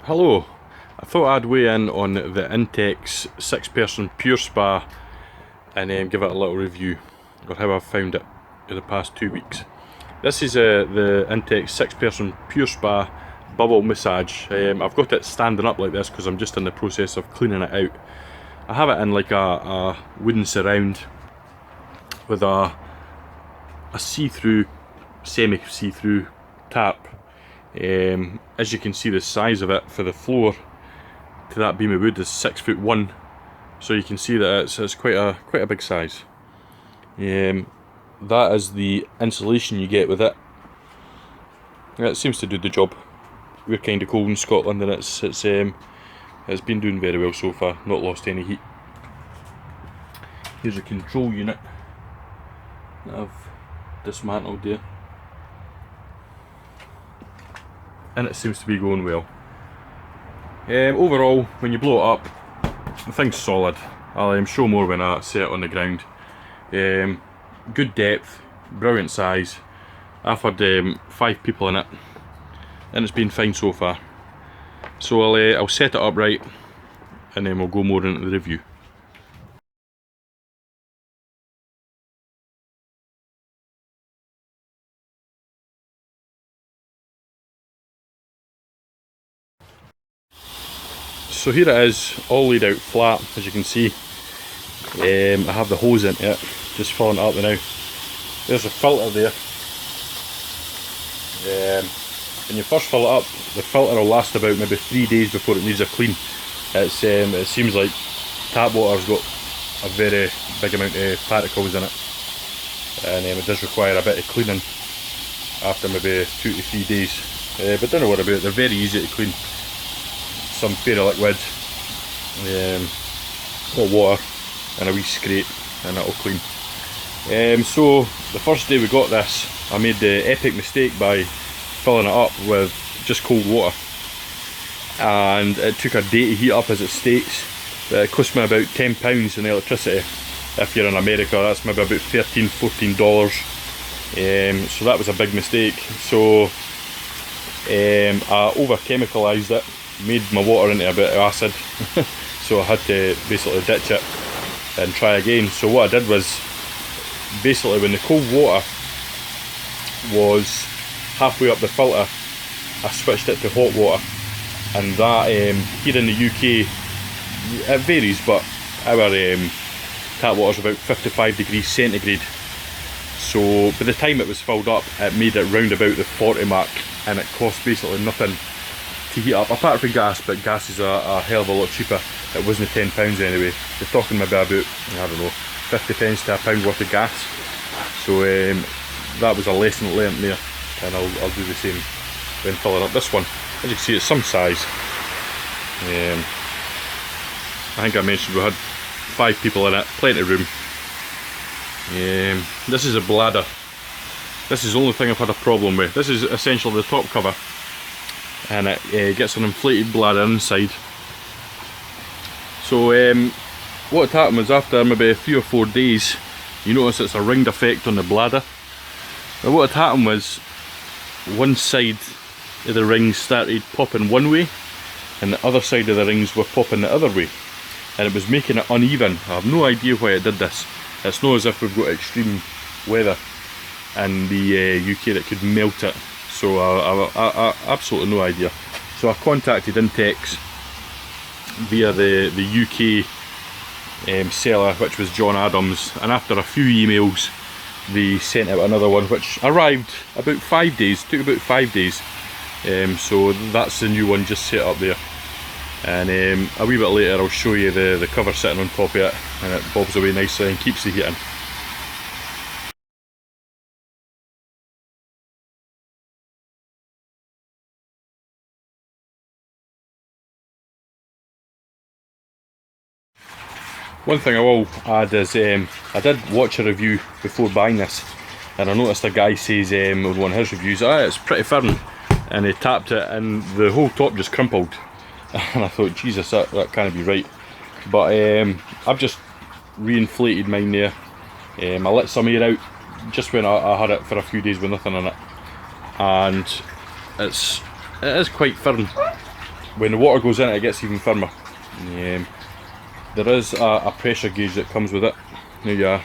Hello, I thought I'd weigh in on the Intex 6-person Pure Spa and give it a little review of how I've found it in the past 2 weeks. This is the Intex 6-person Pure Spa bubble massage. I've got it standing up like this because I'm just in the process of cleaning it out. I have it in like a wooden surround with a see-through, semi-see-through tap. As you can see, the size of it for the floor to that beam of wood is 6'1", so you can see that it's quite a big size. That is the insulation you get with it. It seems to do the job. We're kind of cold in Scotland, and it's been doing very well so far. Not lost any heat. Here's a control unit that I've dismantled there, and it seems to be going well. Overall, when you blow it up, the thing's solid. I'll show more when I set it on the ground. Good depth, brilliant size. I've had 5 people in it, and it's been fine so far. So I'll set it up right, and then we'll go more into the review. So here it is, all laid out flat, as you can see. I have the hose into it, just filling it up now. There's a filter there. When you first fill it up, the filter will last about maybe 3 days before it needs a clean. It seems like tap water's got a very big amount of particles in it, and it does require a bit of cleaning after maybe 2 to 3 days. But don't worry about it, they're very easy to clean. Some fairy liquid, hot water, and a wee scrape, and it'll clean. So the first day we got this, I made the epic mistake by filling it up with just cold water, and it took a day to heat up, as it states. It cost me about £10 in electricity. If you're in America, that's maybe about $13–14. So that was a big mistake. So I over chemicalised it, made my water into a bit of acid. So I had to basically ditch it and try again. So what I did was, basically when the cold water was halfway up the filter, I switched it to hot water, and that here in the UK it varies, but our tap water's about 55 degrees centigrade. So by the time it was filled up, it made it round about the 40 mark, and it cost basically nothing to heat up, apart from gas, but gas is a hell of a lot cheaper. It wasn't £10 anyway. You're talking maybe about, I don't know, 50 pence to £1 worth of gas. So that was a lesson learnt there, and I'll do the same when filling up this one. As you can see, it's some size. I think I mentioned we had 5 people in it, plenty of room. This is a bladder. This is the only thing I've had a problem with. This is essentially the top cover, and it gets an inflated bladder inside. So what had happened was, after maybe 3 or 4 days, you notice it's a ringed effect on the bladder. Now what had happened was, one side of the rings started popping one way, and the other side of the rings were popping the other way, and it was making it uneven. I have no idea why it did this. It's not as if we've got extreme weather in the UK that could melt it. So I absolutely no idea. So I contacted Intex via the UK seller, which was John Adams, and after a few emails they sent out another one, which arrived about 5 days, took about 5 days. So that's the new one just set up there, and a wee bit later I'll show you the cover sitting on top of it, and it bobs away nicely and keeps the heat in. One thing I will add is, I did watch a review before buying this, and I noticed a guy says with one of his reviews, it's pretty firm, and he tapped it and the whole top just crumpled. And I thought, Jesus, that can't be right. But I've just re-inflated mine there. I let some air out just when I had it for a few days with nothing in it, and it is quite firm. when the water goes in it, it gets even firmer. There is a pressure gauge that comes with it. There you are.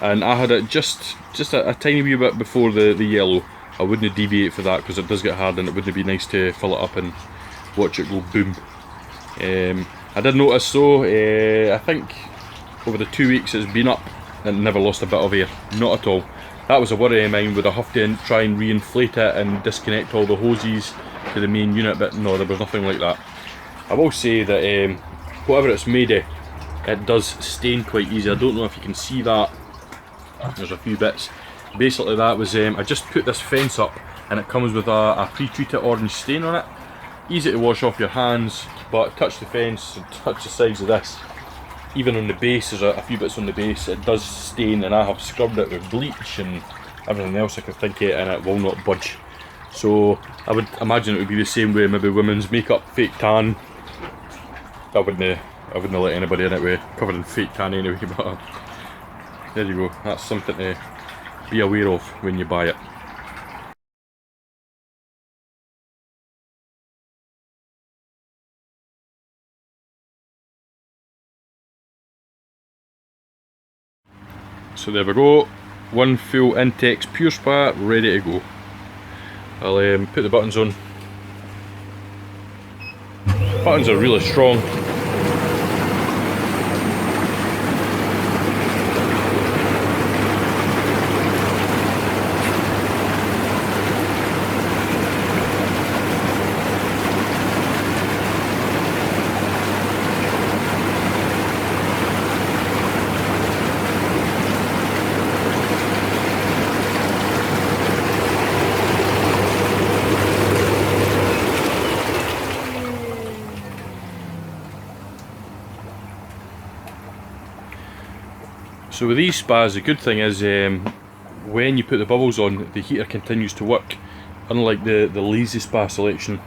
And I had it just a tiny wee bit before the yellow. I wouldn't deviate for that because it does get hard and it wouldn't be nice to fill it up and watch it go boom. I did notice though, I think over the 2 weeks it's been up and never lost a bit of air, not at all. That was a worry of mine, would I have to try and re-inflate it and disconnect all the hoses to the main unit, but no, there was nothing like that. I will say that whatever it's made of, it does stain quite easy. I don't know if you can see that, there's a few bits. Basically that was, I just put this fence up and it comes with a pre-treated orange stain on it. Easy to wash off your hands, but touch the fence and touch the sides of this. Even on the base, there's a few bits on the base, it does stain, and I have scrubbed it with bleach and everything else I could think of, and it will not budge. So I would imagine it would be the same way maybe women's makeup, fake tan. I wouldn't let anybody in it with covered in fake tan anyway, but there you go, that's something to be aware of when you buy it. So there we go, one full Intex Pure Spa ready to go. I'll put the buttons on. Buttons are really strong. So with these spas, the good thing is when you put the bubbles on, the heater continues to work. Unlike the lazy spa selection,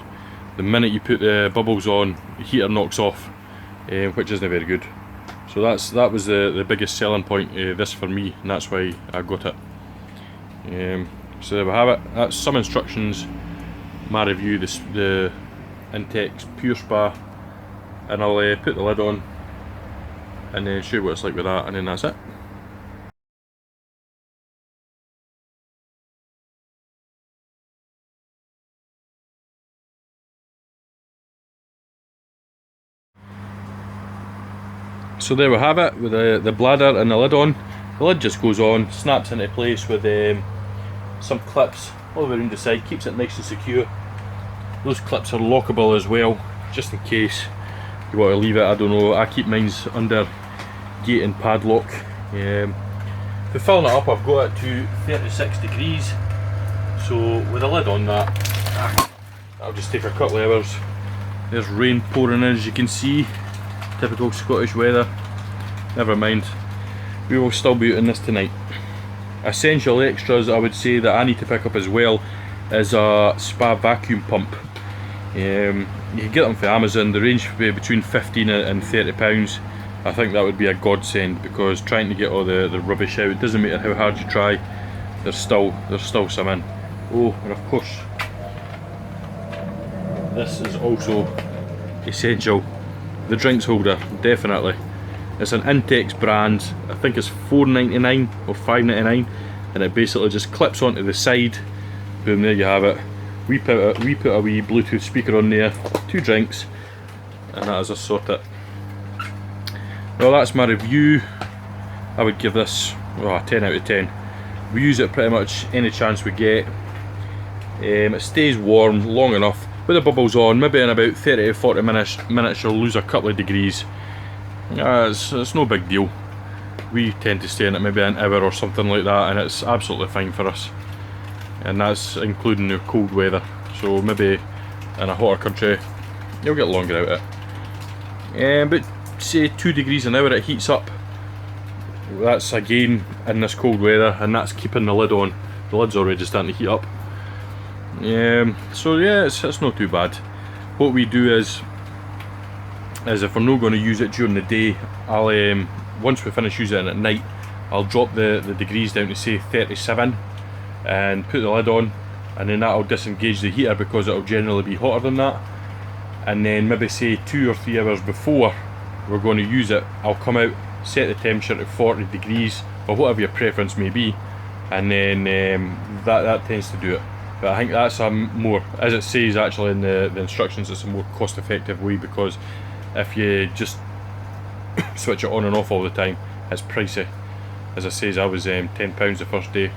the minute you put the bubbles on, the heater knocks off, which isn't very good. So that was the biggest selling point of this for me, and that's why I got it. So there we have it. That's some instructions, my review, the Intex Pure Spa, and I'll put the lid on and then show you what it's like with that, and then that's it. So there we have it, with the bladder and the lid on. The lid just goes on, snaps into place with some clips all the way around the side, keeps it nice and secure. Those clips are lockable as well, just in case you want to leave it, I don't know. I keep mine's under gate and padlock. For filling it up, I've got it to 36 degrees, so with the lid on that, I'll just take a couple of hours. There's rain pouring in, as you can see. Typical Scottish weather. Never mind, we will still be out in this tonight. Essential extras I would say that I need to pick up as well is a spa vacuum pump. You can get them for Amazon, they range between 15 and 30 pounds. I think that would be a godsend, because trying to get all the rubbish out, it doesn't matter how hard you try, there's still some in. Oh, and of course this is also essential. The drinks holder, definitely. It's an Intex brand, I think it's £4.99 or £5.99, and it basically just clips onto the side. Boom, there you have it. We put a wee Bluetooth speaker on there, 2 drinks, and that is us sorted. Well, that's my review. I would give this a 10 out of 10. We use it pretty much any chance we get. It stays warm long enough. With the bubbles on, maybe in about 30 to 40 minutes you'll lose a couple of degrees. It's no big deal. We tend to stay in it maybe an hour or something like that, and it's absolutely fine for us. And that's including the cold weather. So maybe in a hotter country you'll get longer out of it. But say 2 degrees an hour it heats up. That's again in this cold weather, and that's keeping the lid on. The lid's already starting to heat up. So yeah, it's not too bad. What we do is if we're not going to use it during the day, I'll once we finish using it at night, I'll drop the degrees down to say 37 and put the lid on, and then that'll disengage the heater because it'll generally be hotter than that. and then maybe say 2 or 3 hours before we're going to use it, I'll come out, set the temperature to 40 degrees or whatever your preference may be, and then that tends to do it. But I think that's a more, as it says actually in the instructions, it's a more cost effective way, because if you just switch it on and off all the time, it's pricey. As I says, I was £10 the first day.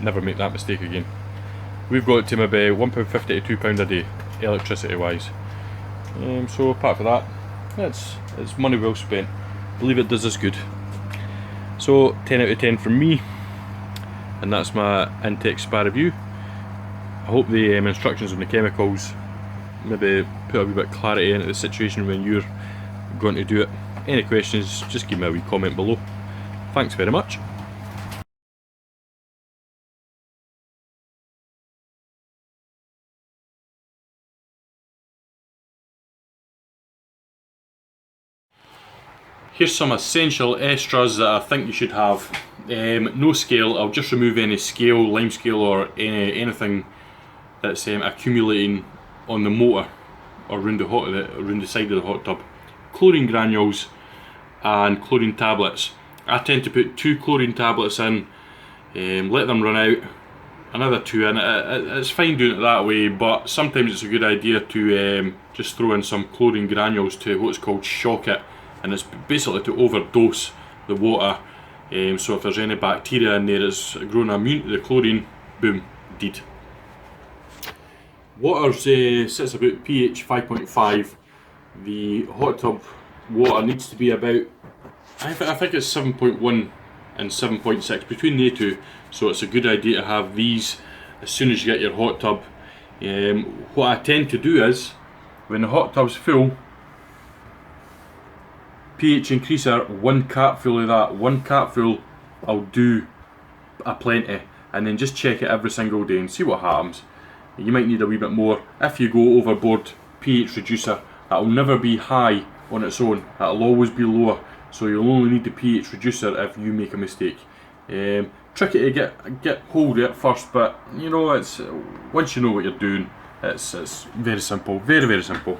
Never make that mistake again. We've got it to maybe £1.50 to £2 a day, electricity wise. So apart from that, it's money well spent. I believe it does us good. So 10 out of 10 from me, and that's my intex spa review. I hope the instructions on the chemicals maybe put a wee bit of clarity into the situation when you're going to do it. Any questions, just give me a wee comment below. Thanks very much. Here's some essential extras that I think you should have. No scale. I'll just remove any scale, lime scale, or anything that's accumulating on the motor or around the side of the hot tub. Chlorine granules and chlorine tablets. I tend to put 2 chlorine tablets in, let them run out, another 2 in. It's fine doing it that way, but sometimes it's a good idea to just throw in some chlorine granules to what's called shock it, and it's basically to overdose the water. So if there's any bacteria in there that's grown immune to the chlorine, boom, dead. Water sits about pH 5.5. The hot tub water needs to be about, I think it's 7.1 and 7.6, between the two. So it's a good idea to have these as soon as you get your hot tub. What I tend to do is, when the hot tub's full, pH increaser, 1 capful of that. 1 capful I'll do a plenty, and then just check it every single day and see what happens. You might need a wee bit more. If you go overboard, pH reducer, that'll never be high on its own, that'll always be lower, so you'll only need the pH reducer if you make a mistake. Tricky to get hold of it first, but you know, it's once you know what you're doing, it's very simple, very simple.